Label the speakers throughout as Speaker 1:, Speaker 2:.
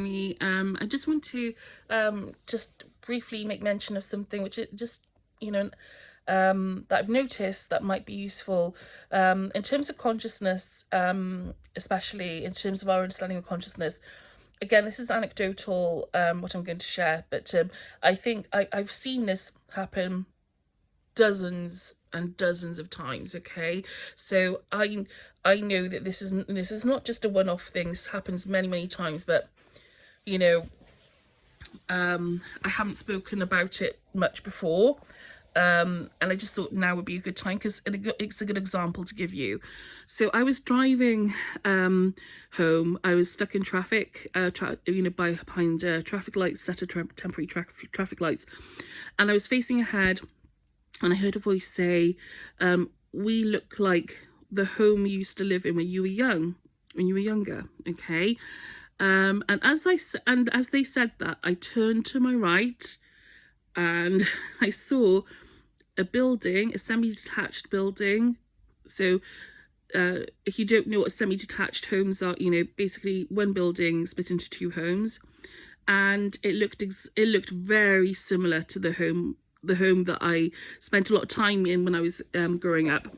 Speaker 1: I just want to just briefly make mention of something which it just, that I've noticed that might be useful in terms of consciousness, especially in terms of our understanding of consciousness. Again, this is anecdotal, what I'm going to share, but I think I've seen this happen dozens and dozens of times. Okay, so I know that this is not just a one-off thing. This happens many times, but you know I haven't spoken about it much before, and I just thought now would be a good time because it's a good example to give you. So I was driving home. I was stuck in traffic, behind traffic lights, set of temporary traffic lights, and I was facing ahead, and I heard a voice say, "We look like the home you used to live in when you were younger." Okay. And as they said that, I turned to my right, and I saw a building, a semi-detached building. So, if you don't know what semi-detached homes are, basically one building split into two homes, and it looked very similar to the home that I spent a lot of time in when I was growing up,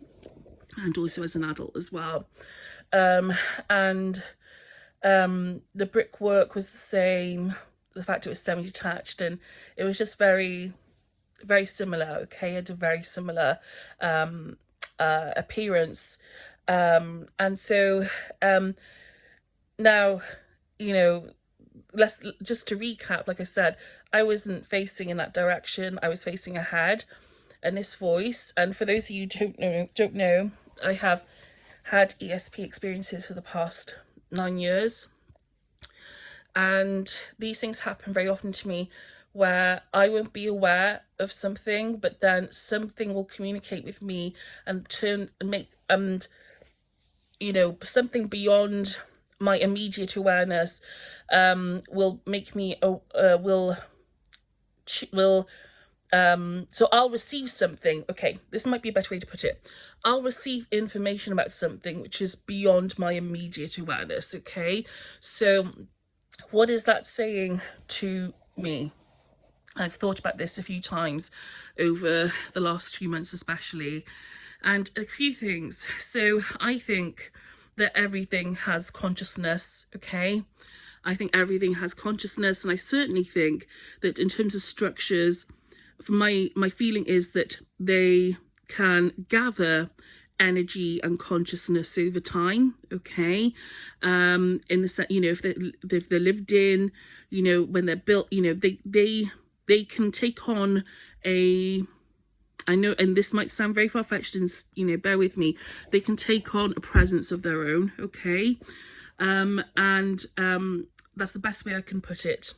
Speaker 1: and also as an adult as well. And the brickwork was the same, the fact it was semi-detached, and it was just very similar. Okay, it had a very similar appearance, and so now, let's just to recap. Like I said, I wasn't facing in that direction, I was facing ahead, and this voice, and for those of you who don't know, I have had ESP experiences for the past 9 years, and these things happen very often to me where I won't be aware of something, but then something will communicate with me and something beyond my immediate awareness will make me so I'll receive something. Okay, this might be a better way to put it. I'll receive information about something which is beyond my immediate awareness. Okay, so what is that saying to me? I've thought about this a few times over the last few months especially, and a few things. So I think that everything has consciousness. Okay, I think everything has consciousness, and I certainly think that in terms of structures, my feeling is that they can gather energy and consciousness over time. Okay, in the set, if they're lived in, when they're built, they can take on a, I know, and this might sound very far-fetched, and bear with me, they can take on a presence of their own. Okay, and that's the best way I can put it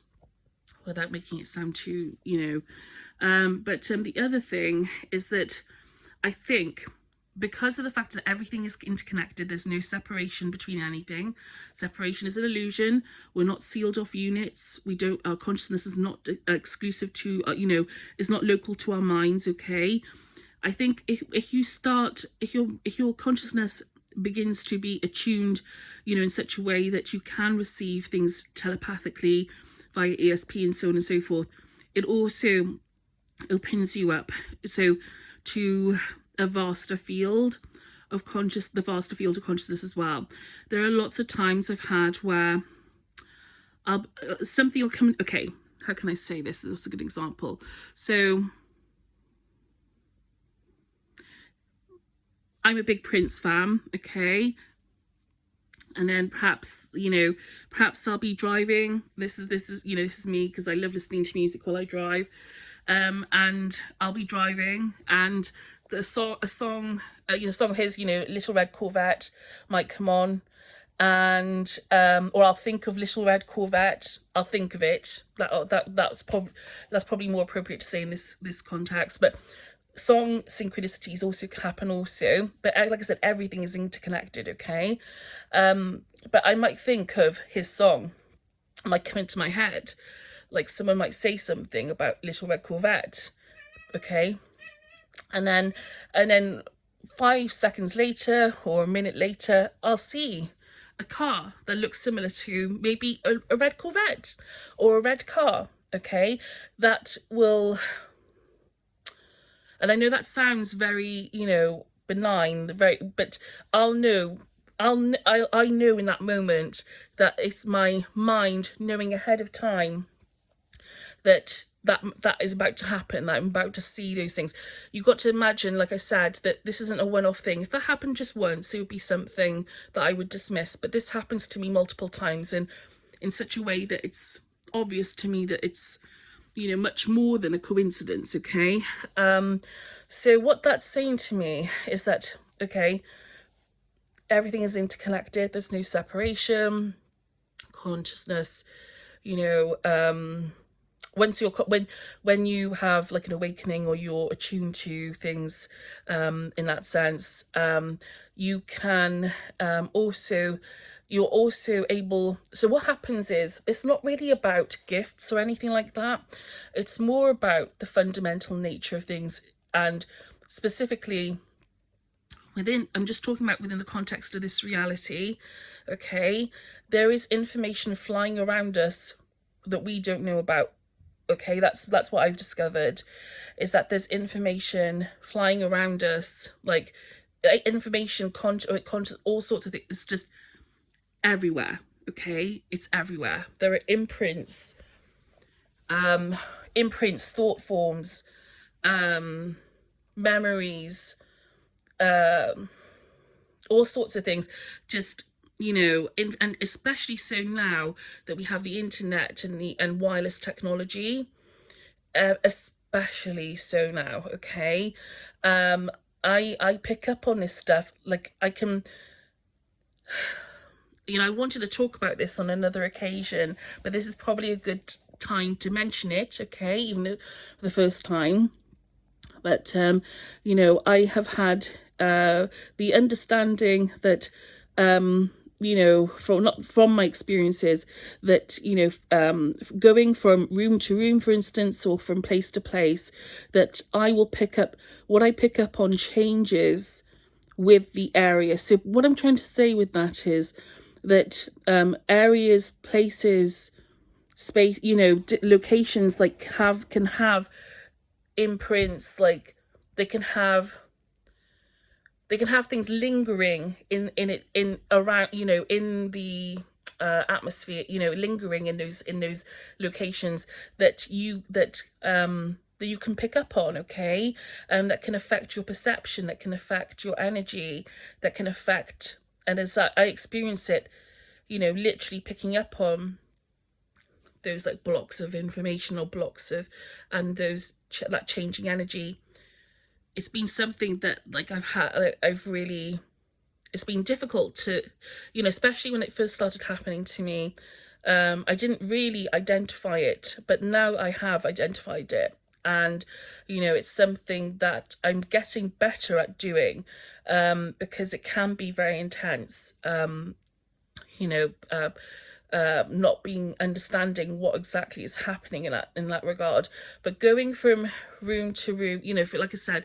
Speaker 1: without making it sound too, but the other thing is that I think because of the fact that everything is interconnected, there's no separation between anything. Separation is an illusion. We're not sealed off units. Our consciousness is not exclusive to, is not local to our minds. Okay, I think if your consciousness begins to be attuned, in such a way that you can receive things telepathically via ESP and so on and so forth, it also opens you up to a vaster field of the vaster field of consciousness as well. There are lots of times I've had where something will come. Okay, how can I say this? This is a good example. So I'm a big Prince fan. Okay, and then perhaps I'll be driving. This is me because I love listening to music while I drive. And I'll be driving, and a song of his, Little Red Corvette might come on, and or I'll think of Little Red Corvette. I'll think of it. That's probably more appropriate to say in this context. But song synchronicities also happen also. But like I said, everything is interconnected. Okay, but I might think of his song, it might come into my head. Like someone might say something about Little Red Corvette, okay, and then 5 seconds later or a minute later, I'll see a car that looks similar to maybe a red Corvette or a red car, okay, that will, and I know that sounds very, benign, very, but I'll know, I know in that moment that it's my mind knowing ahead of time that is about to happen, that I'm about to see those things. You've got to imagine, like I said, that this isn't a one-off thing. If that happened just once, it would be something that I would dismiss. But this happens to me multiple times, and in such a way that it's obvious to me that it's, much more than a coincidence, okay? So what that's saying to me is that, okay, everything is interconnected, there's no separation, consciousness, you know, once you're when you have like an awakening or you're attuned to things, in that sense, you can, also, you're also able, so what happens is it's not really about gifts or anything like that. It's more about the fundamental nature of things, and specifically within, I'm just talking about within the context of this reality, okay, there is information flying around us that we don't know about. Okay, that's what I've discovered, is that there's information flying around us, like information, all sorts of things. It's just everywhere. Okay, it's everywhere. There are imprints, thought forms, memories, all sorts of things. Just, and especially so now that we have the internet and wireless technology, especially so now, okay. I pick up on this stuff, like I can, I wanted to talk about this on another occasion, but this is probably a good time to mention it, okay, even for the first time. But I have had the understanding that, from my experiences, that, going from room to room, for instance, or from place to place, that I will pick up, what I pick up on changes with the area. So what I'm trying to say with that is that, areas, places, space, locations, like can have imprints, like they can have things lingering in it, in around, in the atmosphere, lingering in those locations that you can pick up on, okay, that can affect your perception, that can affect your energy, that can affect, and as I experience it, literally picking up on those like blocks of information or blocks of, and those that changing energy. It's been something that, like, I've really, it's been difficult to, especially when it first started happening to me. I didn't really identify it, but now I have identified it, and it's something that I'm getting better at doing, because it can be very intense. You know, not being understanding what exactly is happening in that regard, but going from room to room, like I said,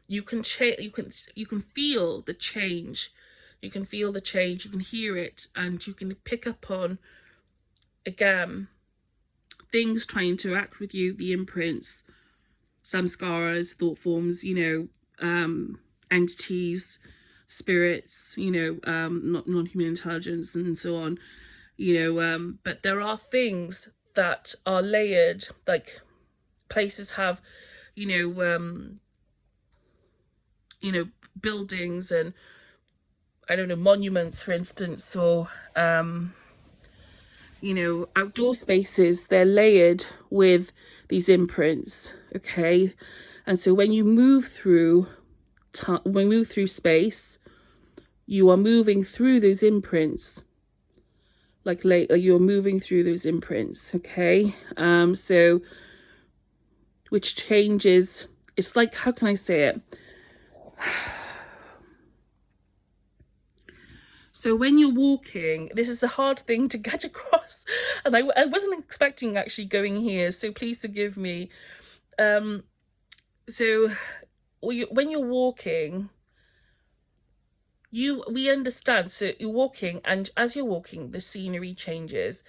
Speaker 1: you can feel the change, you can hear it, and you can pick up on, again, things trying to interact with you, the imprints, samskaras, thought forms, entities, spirits, non-human intelligence, and so on. But there are things that are layered, like places have, buildings and, I don't know, monuments, for instance, or outdoor spaces, they're layered with these imprints, okay. And so when you move through space, you are moving through those imprints, like you're moving through those imprints, okay. So which changes, it's like, how can I say it? So when you're walking, this is a hard thing to get across, and I wasn't expecting actually going here, so please forgive me. So when you're walking, we understand. So you're walking, and as you're walking, the scenery changes.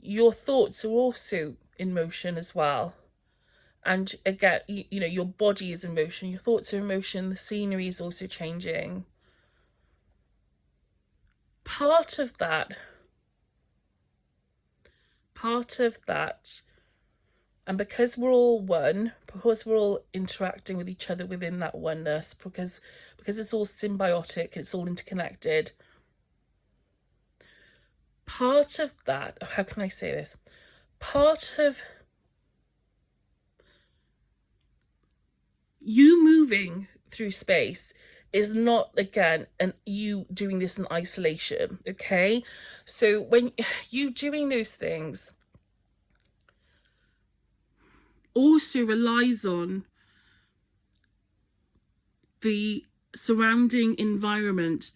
Speaker 1: Your thoughts are also in motion as well. And again, you know, your body is in motion, your thoughts are in motion, the scenery is also changing. Part of that, and because we're all one, because we're all interacting with each other within that oneness, because it's all symbiotic, it's all interconnected. Part of that, how can I say this? Part of you moving through space is not, again, and you doing this in isolation, okay? So when you doing those things also relies on the surrounding environment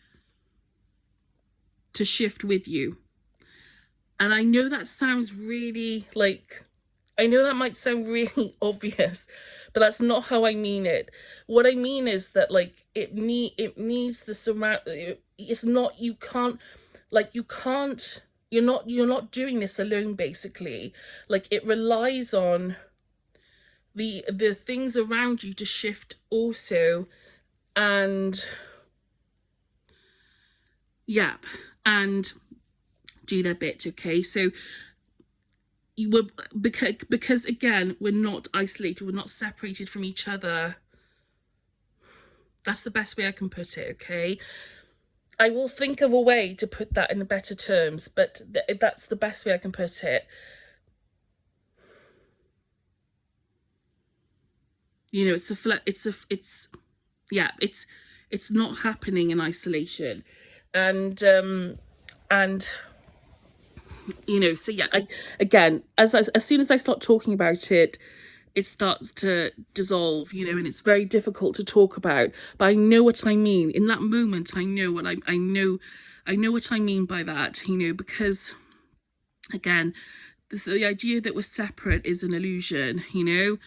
Speaker 1: to shift with you. And I know that sounds really like, I know that might sound really obvious, but that's not how I mean it. What I mean is that, like, it needs the surround. It's not, you can't, like, you can't. You're not doing this alone. Basically, like, it relies on the things around you to shift also, and yeah, and do their bit. Okay, so you were, because again, we're not isolated, we're not separated from each other. That's the best way I can put it. Okay, I will think of a way to put that in better terms, but that's the best way I can put it. You know, it's not happening in isolation, and you know, so yeah, again, as soon as I start talking about it, it starts to dissolve, you know, and it's very difficult to talk about. But I know what I mean. In that moment, I know what I know what I mean by that, you know, because again, the idea that we're separate is an illusion, you know,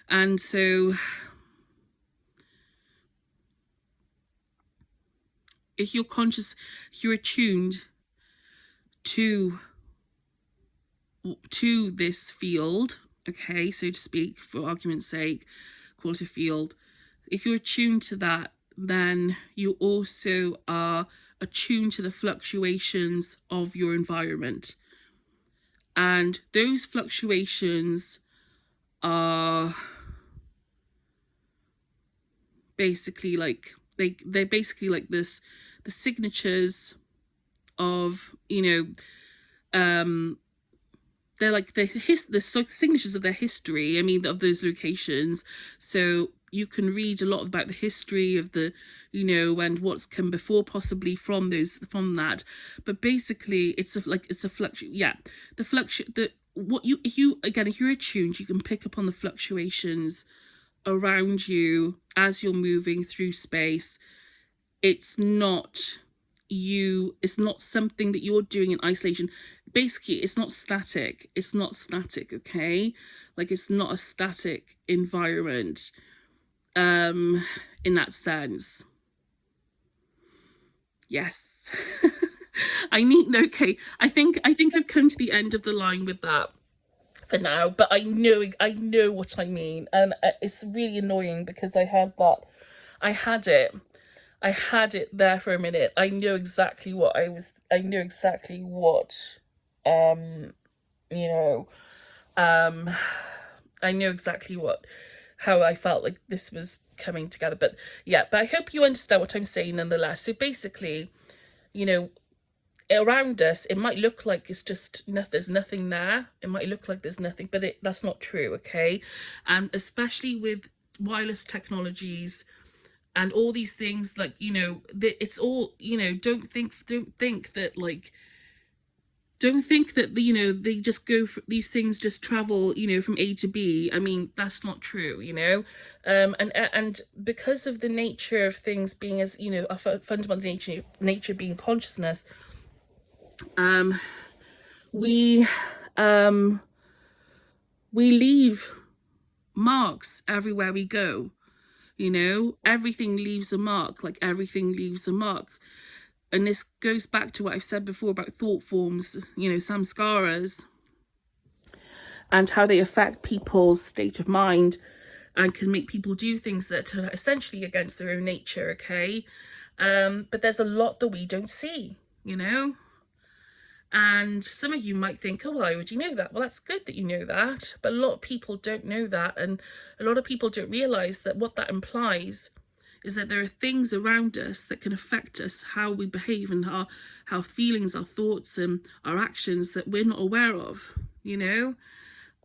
Speaker 1: and so if you're conscious, if you're attuned to this field, okay, so to speak, for argument's sake, call it a field. If you're attuned to that, then you also are attuned to the fluctuations of your environment. And those fluctuations are basically like, they're basically like this, the signatures of, you know, they're like the signatures of their history, I mean, of those locations. So you can read a lot about the history of the, you know, and what's come before possibly from that. But basically it's a what you, if you're attuned, you can pick up on the fluctuations around you as you're moving through space. It's not something that you're doing in isolation. Basically, it's not static, okay? Like, it's not a static environment in that sense. Yes. I think I've come to the end of the line with that for now, but I know what I mean, and it's really annoying because I had it there for a minute. I know exactly what you know, I know exactly how I felt like this was coming together. But yeah, but I hope you understand what I'm saying nonetheless. So basically, you know, around us, it might look like it's just there's nothing there. It might look like there's nothing, but that's not true, okay? And especially with wireless technologies and all these things, like, you know, it's all, you know, don't think that, like, don't think that, you know, they just go for these things, just travel, you know, from A to B. I mean, that's not true, you know. And because of the nature of things being, as you know, a fundamental nature being consciousness, we leave marks everywhere we go. You know, everything leaves a mark, like everything leaves a mark. And this goes back to what I've said before about thought forms, you know, samskaras, and how they affect people's state of mind and can make people do things that are essentially against their own nature, okay? But there's a lot that we don't see, you know? And some of you might think, oh, well, I already know that. Well, that's good that you know that. But a lot of people don't know that. And a lot of people don't realise that what that implies is that there are things around us that can affect us, how we behave and how feelings, our thoughts and our actions that we're not aware of, you know?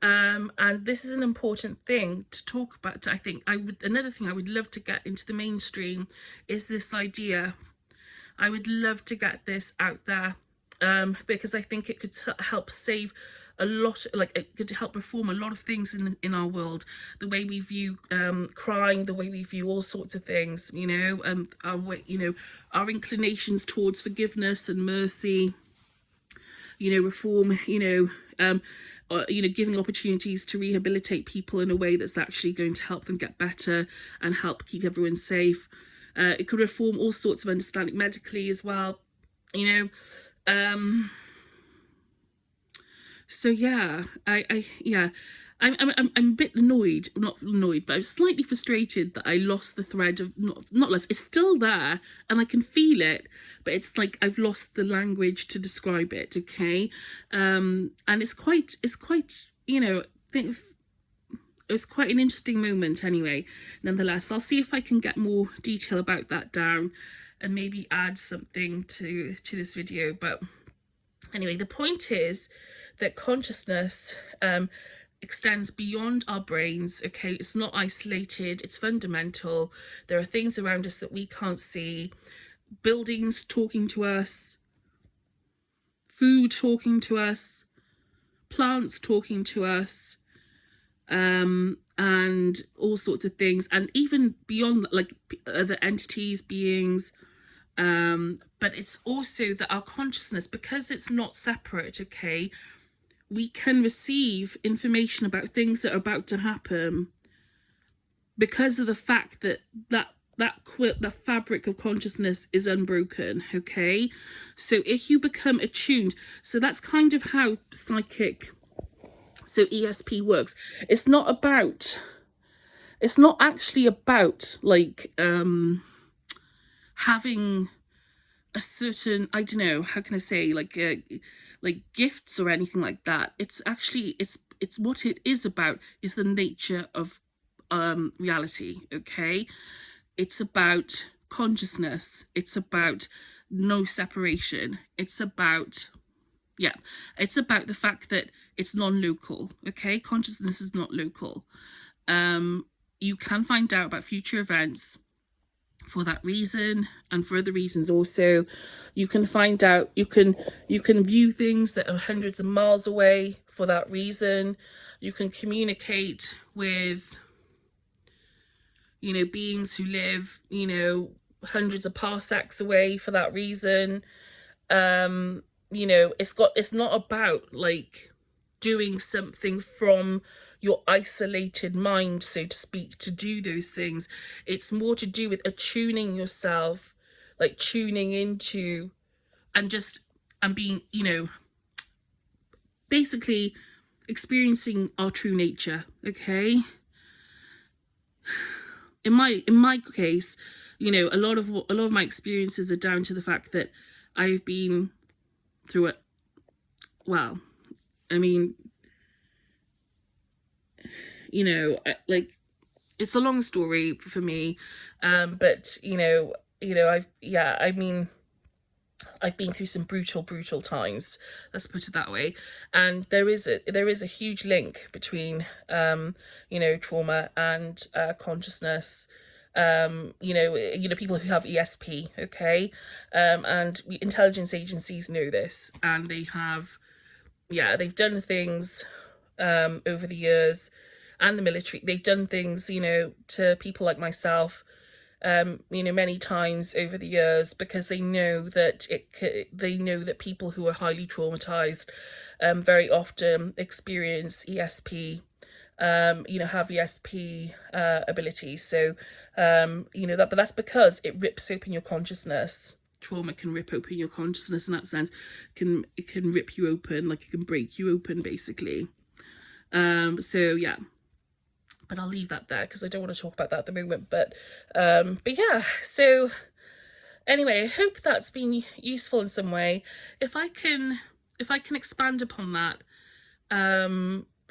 Speaker 1: And this is an important thing to talk about. I think another thing I would love to get into the mainstream is this idea. I would love to get this out there, because I think it could help save a lot, like it could help reform a lot of things in our world, the way we view crime, the way we view all sorts of things, you know, our inclinations towards forgiveness and mercy, you know, reform, giving opportunities to rehabilitate people in a way that's actually going to help them get better and help keep everyone safe. It could reform all sorts of understanding medically as well, you know. So yeah, I'm a bit annoyed, not annoyed, but I'm slightly frustrated that I lost the thread of not lost. It's still there, and I can feel it, but it's like I've lost the language to describe it. Okay, and it's quite you know, it's quite an interesting moment anyway. Nonetheless, I'll see if I can get more detail about that down, and maybe add something to this video. But anyway, the point is that consciousness extends beyond our brains, okay? It's not isolated, it's fundamental. There are things around us that we can't see. Buildings talking to us, food talking to us, plants talking to us, and all sorts of things. And even beyond, like other entities, beings, but it's also that our consciousness, because it's not separate, okay, we can receive information about things that are about to happen because of the fact that the fabric of consciousness is unbroken, okay? So if you become attuned, so that's kind of how psychic, so ESP works. It's not actually about like having a certain, I don't know, how can I say, like gifts or anything like that. It's actually, it's what it is about is the nature of reality, okay? It's about consciousness. It's about no separation. It's about, yeah, it's about the fact that it's non-local, okay? Consciousness is not local. You can find out about future events for that reason, and for other reasons also. You can find out, you can view things that are hundreds of miles away for that reason. You can communicate with, you know, beings who live, you know, hundreds of parsecs away for that reason. You know, it's not about like doing something from your isolated mind, so to speak, to do those things. It's more to do with attuning yourself, like tuning into and being, you know, basically experiencing our true nature, okay? In my case, you know, a lot of my experiences are down to the fact that I've been through it. Well, I mean, you know, like, it's a long story for me, but I've been through some brutal times, let's put it that way. And there is a huge link between trauma and consciousness. People who have ESP, okay, and intelligence agencies know this, and they've done things over the years, and the military, they've done things, to people like myself, many times over the years, because they know that people who are highly traumatized very often experience ESP, have ESP abilities. So, but that's because it rips open your consciousness. Trauma can rip open your consciousness in that sense. It can rip you open, like it can break you open, basically. So yeah. But I'll leave that there because I don't want to talk about that at the moment. But yeah, so anyway, I hope that's been useful in some way. If I can expand upon that,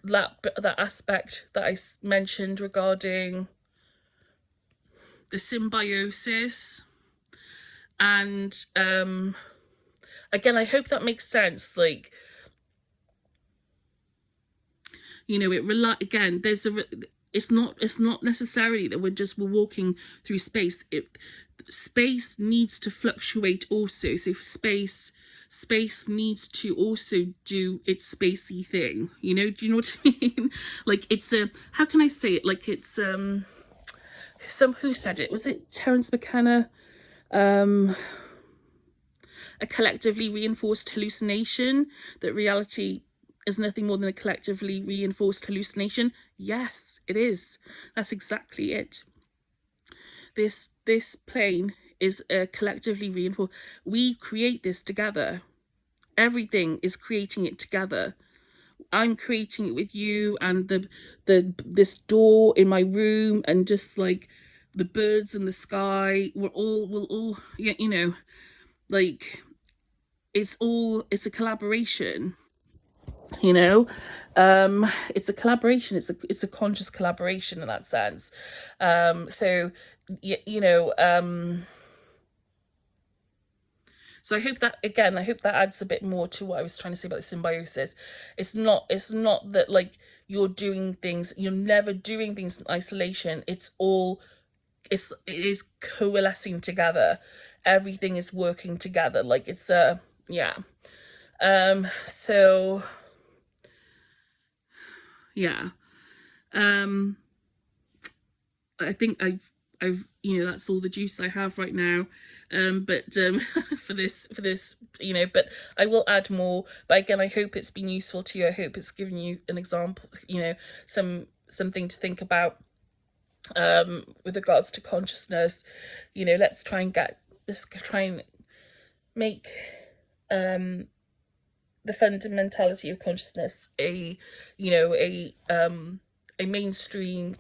Speaker 1: that aspect that I mentioned regarding the symbiosis, and again, I hope that makes sense. Like, again, it's not necessarily that we're walking through space. Space needs to fluctuate also. So space needs to also do its spacey thing. Do you know what I mean? Like, it's how can I say it? Like, it's who said it? Was it Terence McKenna? A collectively reinforced hallucination, that reality is nothing more than a collectively reinforced hallucination. Yes, it is. That's exactly it. This plane is a collectively reinforced. We create this together. Everything is creating it together. I'm creating it with you, and this door in my room, and just like the birds in the sky. We'll all like, it's a collaboration. It's a collaboration. It's a conscious collaboration in that sense. So so I hope that adds a bit more to what I was trying to say about the symbiosis. It's not that, like, you're never doing things in isolation. It is coalescing together. Everything is working together. Like, it's yeah. So yeah. I think I've that's all the juice I have right now. But for this, but I will add more. But again, I hope it's been useful to you. I hope it's given you an example, something to think about with regards to consciousness. Let's try and make the fundamentality of consciousness a mainstream,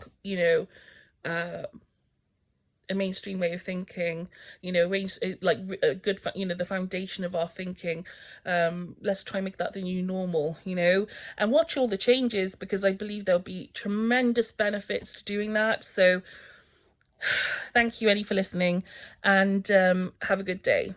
Speaker 1: a mainstream way of thinking, like a good, the foundation of our thinking. Let's try and make that the new normal, and watch all the changes, because I believe there'll be tremendous benefits to doing that. So thank you, Ellie, for listening, and have a good day.